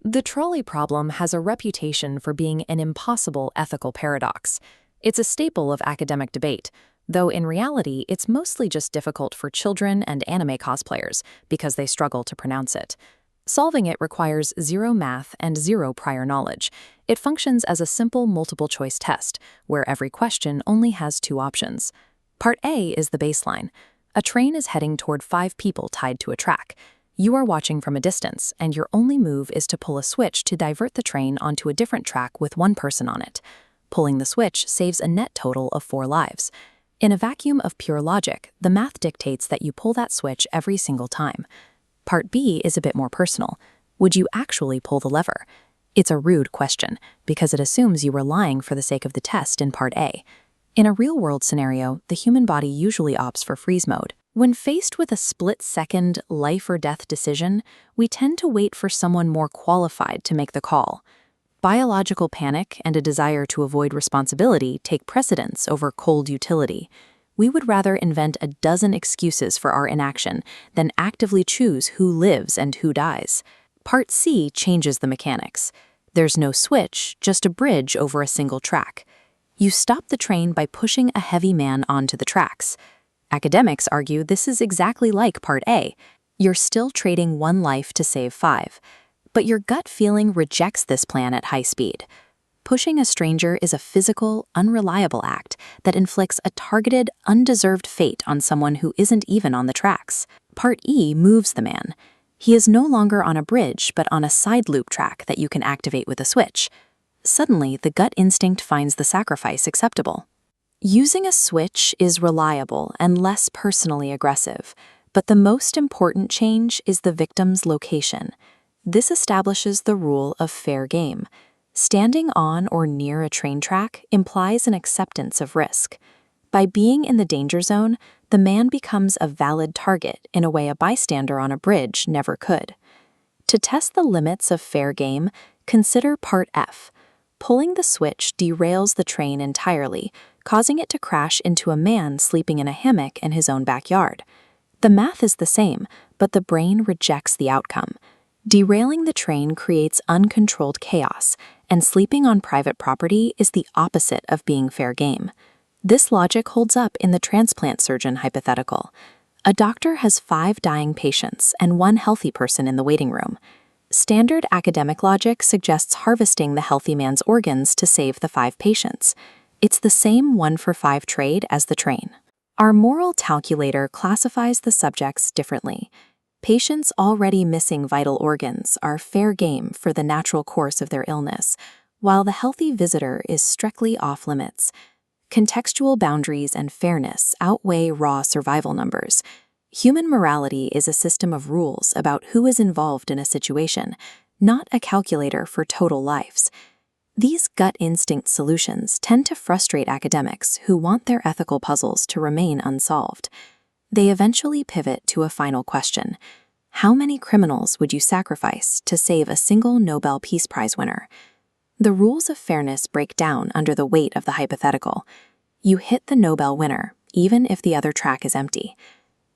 The trolley problem has a reputation for being an impossible ethical paradox. It's a staple of academic debate, though in reality it's mostly just difficult for children and anime cosplayers because they struggle to pronounce it. Solving it requires zero math and zero prior knowledge. It functions as a simple multiple-choice test, where every question only has two options. Part A is the baseline. A train is heading toward 5 people tied to a track. You are watching from a distance, and your only move is to pull a switch to divert the train onto a different track with one person on it. Pulling the switch saves a net total of 4 lives. In a vacuum of pure logic, the math dictates that you pull that switch every single time. Part B is a bit more personal. Would you actually pull the lever? It's a rude question, because it assumes you were lying for the sake of the test in Part A. In a real-world scenario, the human body usually opts for freeze mode. When faced with a split-second, life-or-death decision, we tend to wait for someone more qualified to make the call. Biological panic and a desire to avoid responsibility take precedence over cold utility. We would rather invent a dozen excuses for our inaction than actively choose who lives and who dies. Part C changes the mechanics. There's no switch, just a bridge over a single track. You stop the train by pushing a heavy man onto the tracks. Academics argue this is exactly like Part A. You're still trading 1 life to save 5. But your gut feeling rejects this plan at high speed. Pushing a stranger is a physical, unreliable act that inflicts a targeted, undeserved fate on someone who isn't even on the tracks. Part E moves the man. He is no longer on a bridge, but on a side loop track that you can activate with a switch. Suddenly, the gut instinct finds the sacrifice acceptable. Using a switch is reliable and less personally aggressive, but the most important change is the victim's location. This establishes the rule of fair game. Standing on or near a train track implies an acceptance of risk. By being in the danger zone, the man becomes a valid target in a way a bystander on a bridge never could. To test the limits of fair game, consider Part F. Pulling the switch derails the train entirely, causing it to crash into a man sleeping in a hammock in his own backyard. The math is the same, but the brain rejects the outcome. Derailing the train creates uncontrolled chaos, and sleeping on private property is the opposite of being fair game. This logic holds up in the transplant surgeon hypothetical. A doctor has 5 dying patients and 1 healthy person in the waiting room. Standard academic logic suggests harvesting the healthy man's organs to save the 5 patients. It's the same 1-for-5 trade as the train. Our moral calculator classifies the subjects differently. Patients already missing vital organs are fair game for the natural course of their illness, while the healthy visitor is strictly off-limits. Contextual boundaries and fairness outweigh raw survival numbers. Human morality is a system of rules about who is involved in a situation, not a calculator for total lives. These gut instinct solutions tend to frustrate academics who want their ethical puzzles to remain unsolved. They eventually pivot to a final question. How many criminals would you sacrifice to save a single Nobel Peace Prize winner? The rules of fairness break down under the weight of the hypothetical. You hit the Nobel winner, even if the other track is empty.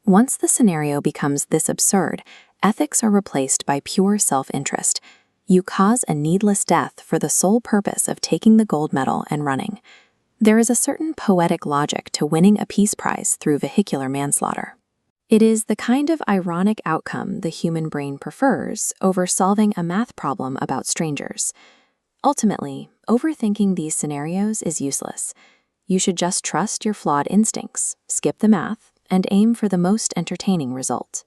Once the scenario becomes this absurd, ethics are replaced by pure self-interest. You cause a needless death for the sole purpose of taking the gold medal and running. There is a certain poetic logic to winning a peace prize through vehicular manslaughter. It is the kind of ironic outcome the human brain prefers over solving a math problem about strangers. Ultimately, overthinking these scenarios is useless. You should just trust your flawed instincts, skip the math, and aim for the most entertaining result.